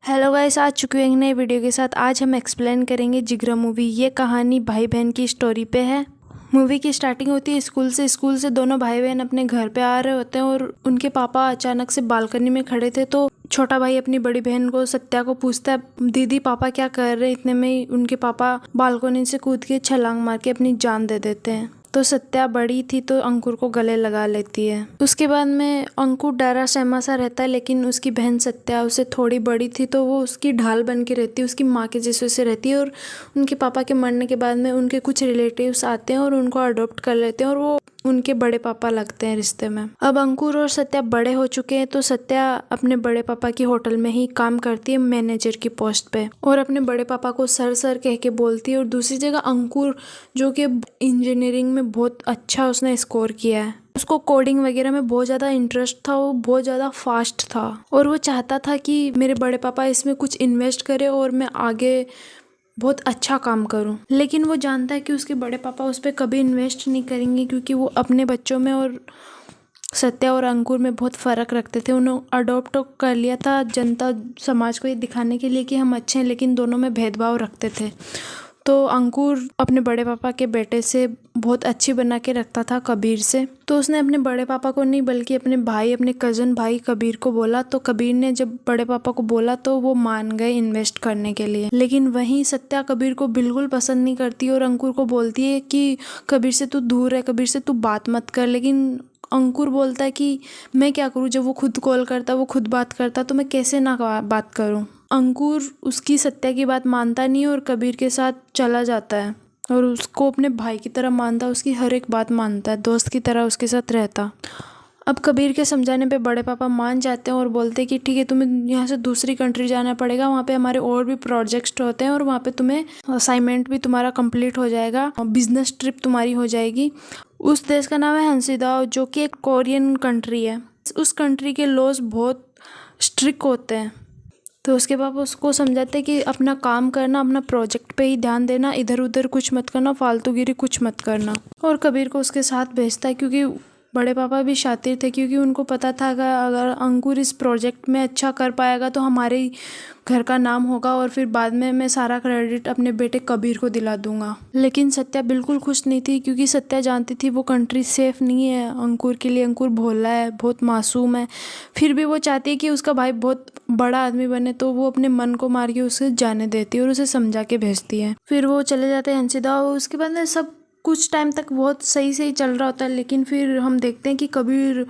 Hello guys, आ चुकी हूँ एक नई वीडियो के साथ। आज हम एक्सप्लेन करेंगे जिगरा मूवी। ये कहानी भाई बहन की स्टोरी पे है। मूवी की स्टार्टिंग होती है स्कूल से दोनों भाई बहन अपने घर पे आ रहे होते हैं और उनके पापा अचानक से बालकनी में खड़े थे। तो छोटा भाई अपनी बड़ी बहन को सत्या को पूछता है, दीदी पापा क्या कर रहे हैं। इतने में ही उनके पापा बालकनी से कूद के छलांग मार के अपनी जान दे देते हैं। तो सत्या बड़ी थी तो अंकुर को गले लगा लेती है। उसके बाद में अंकुर डरा सहमा सा रहता है, लेकिन उसकी बहन सत्या उससे थोड़ी बड़ी थी तो वो उसकी ढाल बन के रहती है, उसकी माँ के जैसे से रहती है। और उनके पापा के मरने के बाद में उनके कुछ रिलेटिव्स आते हैं और उनको अडॉप्ट कर लेते हैं और वो उनके बड़े पापा लगते हैं रिश्ते में। अब अंकुर और सत्या बड़े हो चुके हैं तो सत्या अपने बड़े पापा की होटल में ही काम करती है मैनेजर की पोस्ट पे, और अपने बड़े पापा को सर सर कह के बोलती है। और दूसरी जगह अंकुर, जो कि इंजीनियरिंग में बहुत अच्छा उसने स्कोर किया है, उसको कोडिंग वगैरह में बहुत ज़्यादा इंटरेस्ट था, वो बहुत ज़्यादा फास्ट था और वो चाहता था कि मेरे बड़े पापा इसमें कुछ इन्वेस्ट करें और मैं आगे बहुत अच्छा काम करूं। लेकिन वो जानता है कि उसके बड़े पापा उस पर कभी इन्वेस्ट नहीं करेंगे, क्योंकि वो अपने बच्चों में और सत्या और अंकुर में बहुत फ़र्क रखते थे। उन्होंने अडॉप्ट कर लिया था जनता समाज को ये दिखाने के लिए कि हम अच्छे हैं, लेकिन दोनों में भेदभाव रखते थे। तो अंकुर अपने बड़े पापा के बेटे से बहुत अच्छी बना के रखता था, कबीर से। तो उसने अपने बड़े पापा को नहीं बल्कि अपने कज़न भाई कबीर को बोला। तो कबीर ने जब बड़े पापा को बोला तो वो मान गए इन्वेस्ट करने के लिए। लेकिन वहीं सत्या कबीर को बिल्कुल पसंद नहीं करती और अंकुर को बोलती है कि कबीर से तू दूर है, कबीर से तू बात मत कर। लेकिन अंकुर बोलता है कि मैं क्या करूँ, जब वो खुद कॉल करता, वो खुद बात करता, तो मैं कैसे ना बात करूँ। अंकुर उसकी सत्या की बात मानता नहीं और कबीर के साथ चला जाता है और उसको अपने भाई की तरह मानता, उसकी हर एक बात मानता है, दोस्त की तरह उसके साथ रहता। अब कबीर के समझाने पे बड़े पापा मान जाते हैं और बोलते हैं कि ठीक है, तुम्हें यहाँ से दूसरी कंट्री जाना पड़ेगा, वहाँ पे हमारे और भी प्रोजेक्ट्स होते हैं और वहाँ पे तुम्हें असाइनमेंट भी तुम्हारा कंप्लीट हो जाएगा, बिजनेस ट्रिप तुम्हारी हो जाएगी। उस देश का नाम है हंसिदाओ, जो कि एक कोरियन कंट्री है। उस कंट्री के लॉज बहुत स्ट्रिक्ट होते हैं। तो उसके बाद उसको समझाते कि अपना काम करना, अपना प्रोजेक्ट पे ही ध्यान देना, इधर उधर कुछ मत करना, फालतूगिरी कुछ मत करना। और कबीर को उसके साथ भेजता है, क्योंकि बड़े पापा भी शातिर थे, क्योंकि उनको पता था कि अगर अंकुर इस प्रोजेक्ट में अच्छा कर पाएगा तो हमारे ही घर का नाम होगा और फिर बाद में मैं सारा क्रेडिट अपने बेटे कबीर को दिला दूंगा। लेकिन सत्या बिल्कुल खुश नहीं थी, क्योंकि सत्या जानती थी वो कंट्री सेफ नहीं है अंकुर के लिए। अंकुर भोला है, बहुत मासूम है, फिर भी वो चाहती है कि उसका भाई बहुत बड़ा आदमी बने। तो वो अपने मन को मार के उसे जाने देती है और उसे समझा के भेजती है। फिर वो चले जाते हैं हंसिदा। उसके बाद में सब कुछ टाइम तक बहुत सही सही चल रहा होता है, लेकिन फिर हम देखते हैं कि कबीर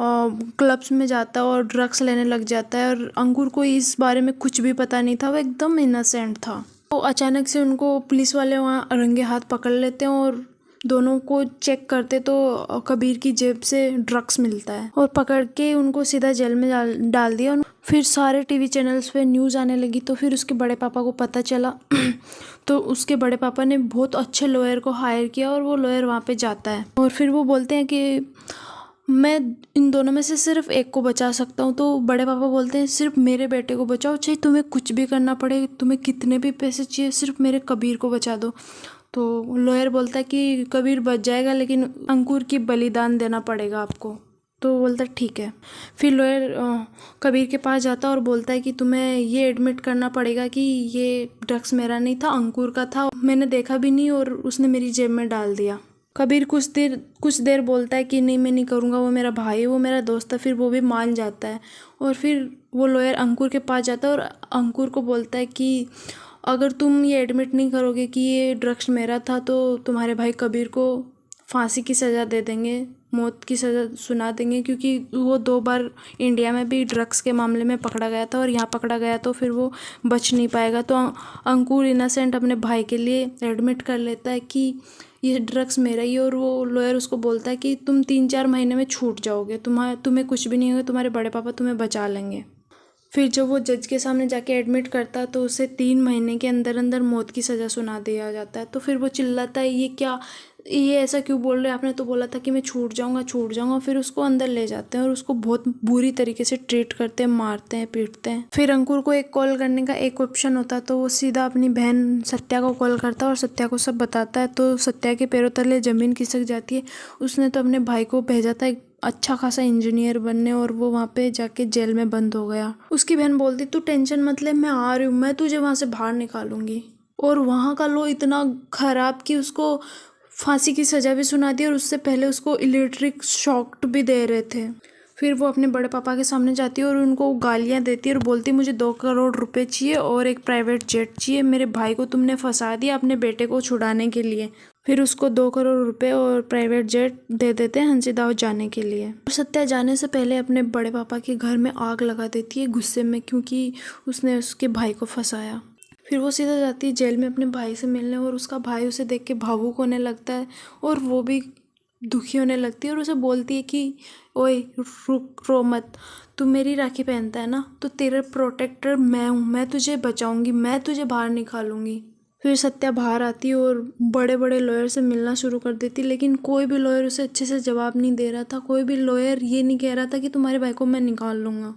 क्लब्स में जाता है और ड्रग्स लेने लग जाता है और अंकुर को इस बारे में कुछ भी पता नहीं था, वो एकदम इनोसेंट था। तो अचानक से उनको पुलिस वाले वहाँ रंगे हाथ पकड़ लेते हैं और दोनों को चेक करते तो कबीर की जेब से ड्रग्स मिलता है और पकड़ के उनको सीधा जेल में डाल दिया। फिर सारे टीवी चैनल्स पे न्यूज़ आने लगी, तो फिर उसके बड़े पापा को पता चला तो उसके बड़े पापा ने बहुत अच्छे लॉयर को हायर किया और वो लॉयर वहाँ पे जाता है और फिर वो बोलते हैं कि मैं इन दोनों में से सिर्फ एक को बचा सकता हूँ। तो बड़े पापा बोलते हैं सिर्फ मेरे बेटे को बचाओ, चाहे तुम्हें कुछ भी करना पड़े, तुम्हें कितने भी पैसे चाहिए, सिर्फ मेरे कबीर को बचा दो। तो लॉयर बोलता है कि कबीर बच जाएगा, लेकिन अंकुर की बलिदान देना पड़ेगा आपको। तो बोलता है ठीक है। फिर लॉयर कबीर के पास जाता है और बोलता है कि तुम्हें ये एडमिट करना पड़ेगा कि ये ड्रग्स मेरा नहीं था, अंकुर का था, मैंने देखा भी नहीं और उसने मेरी जेब में डाल दिया। कबीर कुछ देर बोलता है कि नहीं मैं नहीं करूँगा, वो मेरा भाई है, वो मेरा दोस्त है। फिर वो भी मान जाता है और फिर वो लॉयर अंकुर के पास जाता है और अंकुर को बोलता है कि अगर तुम ये एडमिट नहीं करोगे कि ये ड्रग्स मेरा था तो तुम्हारे भाई कबीर को फांसी की सज़ा दे देंगे, मौत की सज़ा सुना देंगे, क्योंकि वो 2 बार इंडिया में भी ड्रग्स के मामले में पकड़ा गया था और यहाँ पकड़ा गया तो फिर वो बच नहीं पाएगा। तो अंकुर इनोसेंट अपने भाई के लिए एडमिट कर लेता है कि ये ड्रग्स मेरा ही है और वो लॉयर उसको बोलता है कि तुम 3-4 महीने में छूट जाओगे, तुम्हें कुछ भी नहीं होगा, तुम्हारे बड़े पापा तुम्हें बचा लेंगे। फिर जब वो जज के सामने जाके एडमिट करता है तो उसे 3 महीने के अंदर अंदर मौत की सज़ा सुना दिया जाता है। तो फिर वो चिल्लाता है ये क्या, ये ऐसा क्यों बोल रहे हैं, आपने तो बोला था कि मैं छूट जाऊंगा। फिर उसको अंदर ले जाते हैं और उसको बहुत बुरी तरीके से ट्रीट करते हैं, मारते हैं, पीटते हैं। फिर अंकुर को एक कॉल करने का एक ऑप्शन होता है, तो वो सीधा अपनी बहन सत्या को कॉल करता है और सत्या को सब बताता है। तो सत्या के पैरों तले ज़मीन खिसक जाती है। उसने तो अपने भाई को भेजा था एक अच्छा खासा इंजीनियर बनने, और वो वहाँ पे जाके जेल में बंद हो गया। उसकी बहन बोलती तू टेंशन मत ले, मैं आ रही हूँ, मैं तुझे वहाँ से बाहर निकालूंगी। और वहाँ का लॉ इतना खराब कि उसको फांसी की सज़ा भी सुना दी, और उससे पहले उसको इलेक्ट्रिक शॉक भी दे रहे थे। फिर वो अपने बड़े पापा के सामने जाती है और उनको गालियाँ देती है और बोलती मुझे 2 करोड़ रुपए चाहिए और एक प्राइवेट जेट चाहिए, मेरे भाई को तुमने फंसा दिया अपने बेटे को छुड़ाने के लिए। फिर उसको 2 करोड़ रुपए और प्राइवेट जेट दे देते हैं हंसीदाव जाने के लिए। और सत्या जाने से पहले अपने बड़े पापा के घर में आग लगा देती है गुस्से में, क्योंकि उसने उसके भाई को फंसाया। फिर वो सीधा जाती है जेल में अपने भाई से मिलने, और उसका भाई उसे देख के भावुक होने लगता है और वो भी दुखी होने लगती है और उसे बोलती है कि ओए रुक, रो मत, तू मेरी राखी पहनता है ना, तो तेरा प्रोटेक्टर मैं हूँ, मैं तुझे बचाऊंगी, मैं तुझे बाहर निकालूंगी। फिर सत्या बाहर आती और बड़े बड़े लॉयर से मिलना शुरू कर देती, लेकिन कोई भी लॉयर उसे अच्छे से जवाब नहीं दे रहा था। कोई भी लॉयर ये नहीं कह रहा था कि तुम्हारे भाई को मैं निकाल लूँगा,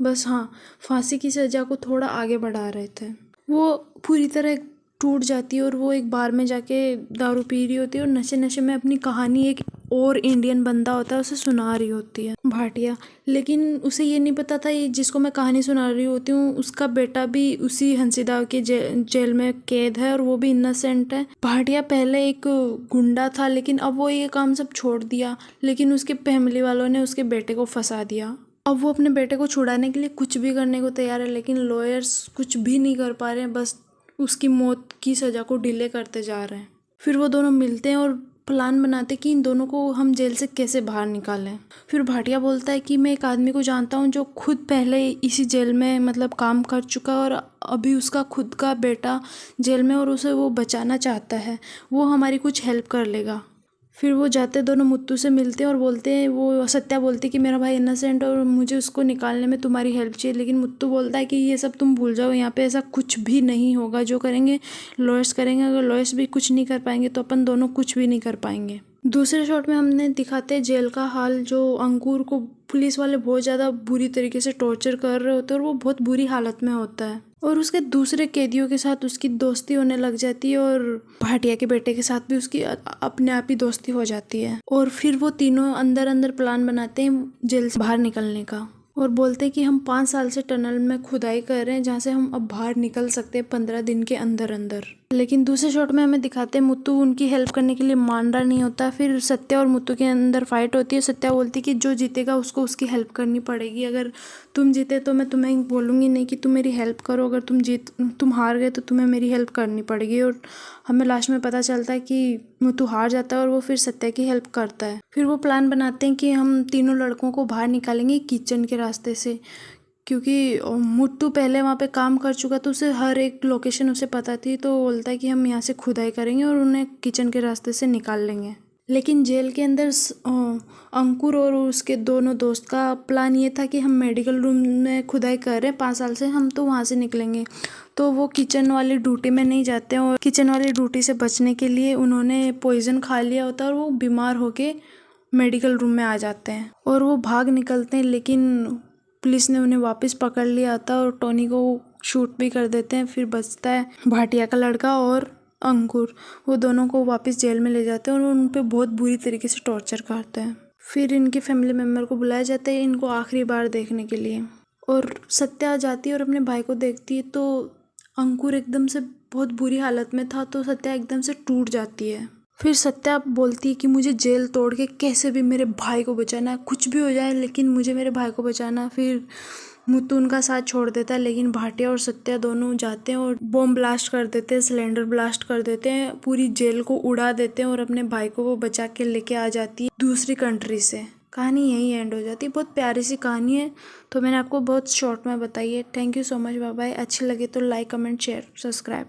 बस हाँ फांसी की सज़ा को थोड़ा आगे बढ़ा रहे थे। वो पूरी तरह टूट जाती है और वो एक बार में जाके दारू पी रही होती है और नशे नशे में अपनी कहानी एक और इंडियन बंदा होता है उसे सुना रही होती है, भाटिया। लेकिन उसे ये नहीं पता था ये जिसको मैं कहानी सुना रही होती हूँ उसका बेटा भी उसी हंसीदाव के जेल में कैद है और वो भी इनोसेंट है। भाटिया पहले एक गुंडा था, लेकिन अब वो ये काम सब छोड़ दिया, लेकिन उसके फैमिली वालों ने उसके बेटे को फंसा दिया। अब वो अपने बेटे को छुड़ाने के लिए कुछ भी करने को तैयार है, लेकिन लॉयर्स कुछ भी नहीं कर पा रहे हैं, बस उसकी मौत की सज़ा को डिले करते जा रहे हैं। फिर वो दोनों मिलते हैं और प्लान बनाते कि इन दोनों को हम जेल से कैसे बाहर निकालें। फिर भाटिया बोलता है कि मैं एक आदमी को जानता हूँ जो खुद पहले इसी जेल में मतलब काम कर चुका है और अभी उसका खुद का बेटा जेल में और उसे वो बचाना चाहता है, वो हमारी कुछ हेल्प कर लेगा। फिर वो जाते दोनों मुत्तू से मिलते हैं और बोलते हैं, वो सत्या बोलती कि मेरा भाई इनोसेंट है और मुझे उसको निकालने में तुम्हारी हेल्प चाहिए, लेकिन मुत्तू बोलता है कि ये सब तुम भूल जाओ, यहाँ पे ऐसा कुछ भी नहीं होगा, जो करेंगे लॉयर्स करेंगे, अगर लॉयर्स भी कुछ नहीं कर पाएंगे तो अपन दोनों कुछ भी नहीं कर पाएंगे। दूसरे शॉट में हमने दिखाते हैं जेल का हाल, जो अंकुर को पुलिस वाले बहुत ज़्यादा बुरी तरीके से टॉर्चर कर रहे होते हैं और वो बहुत बुरी हालत में होता है और उसके दूसरे कैदियों के साथ उसकी दोस्ती होने लग जाती है और भाटिया के बेटे के साथ भी उसकी अपने आप ही दोस्ती हो जाती है। और फिर वो तीनों अंदर अंदर प्लान बनाते हैं जेल से बाहर निकलने का और बोलते हैं कि हम 5 साल से टनल में खुदाई कर रहे हैं जहाँ से हम अब बाहर निकल सकते हैं 15 दिन के अंदर अंदर। लेकिन दूसरे शॉट में हमें दिखाते हैं मुत्तू उनकी हेल्प करने के लिए मान रहा नहीं होता। फिर सत्या और मुत्तू के अंदर फाइट होती है। सत्या बोलती है कि जो जीतेगा उसको उसकी हेल्प करनी पड़ेगी, अगर तुम जीते तो मैं तुम्हें बोलूँगी नहीं कि तुम मेरी हेल्प करो, अगर तुम हार गए तो तुम्हें मेरी हेल्प करनी पड़ेगी। और हमें लास्ट में पता चलता है कि मुत्तू हार जाता है और वो फिर सत्या की हेल्प करता है। फिर वो प्लान बनाते हैं कि हम तीनों लड़कों को बाहर निकालेंगे किचन के रास्ते से, क्योंकि मुत्तू पहले वहाँ पे काम कर चुका तो उसे हर एक लोकेशन उसे पता थी, तो बोलता है कि हम यहाँ से खुदाई करेंगे और उन्हें किचन के रास्ते से निकाल लेंगे। लेकिन जेल के अंदर अंकुर और उसके दोनों दोस्त का प्लान ये था कि हम मेडिकल रूम में खुदाई कर रहे हैं 5 साल से, हम तो वहाँ से निकलेंगे, तो वो किचन वाली ड्यूटी में नहीं जाते हैं और किचन वाली ड्यूटी से बचने के लिए उन्होंने पॉइजन खा लिया होता है और वो बीमार होके मेडिकल रूम में आ जाते हैं और वो भाग निकलते हैं, लेकिन पुलिस ने उन्हें वापस पकड़ लिया था और टोनी को शूट भी कर देते हैं। फिर बचता है भाटिया का लड़का और अंकुर, वो दोनों को वापस जेल में ले जाते हैं और उन पे बहुत बुरी तरीके से टॉर्चर करते हैं। फिर इनके फैमिली मेम्बर को बुलाया जाता है इनको आखिरी बार देखने के लिए और सत्या आ जाती है और अपने भाई को देखती है तो अंकुर एकदम से बहुत बुरी हालत में था, तो सत्या एकदम से टूट जाती है। फिर सत्या बोलती है कि मुझे जेल तोड़ के कैसे भी मेरे भाई को बचाना है, कुछ भी हो जाए लेकिन मुझे मेरे भाई को बचाना। फिर मुत्तू उनका साथ छोड़ देता है, लेकिन भाटिया और सत्या दोनों जाते हैं और बॉम्ब ब्लास्ट कर देते हैं, सिलेंडर ब्लास्ट कर देते हैं, पूरी जेल को उड़ा देते हैं और अपने भाई को वो बचा के लेके आ जाती है दूसरी कंट्री से। कहानी यहीं एंड हो जाती है। बहुत प्यारी सी कहानी है, तो मैंने आपको बहुत शॉर्ट में बताई है। Thank you so much, bye bye. अच्छी लगे तो लाइक कमेंट शेयर सब्सक्राइब।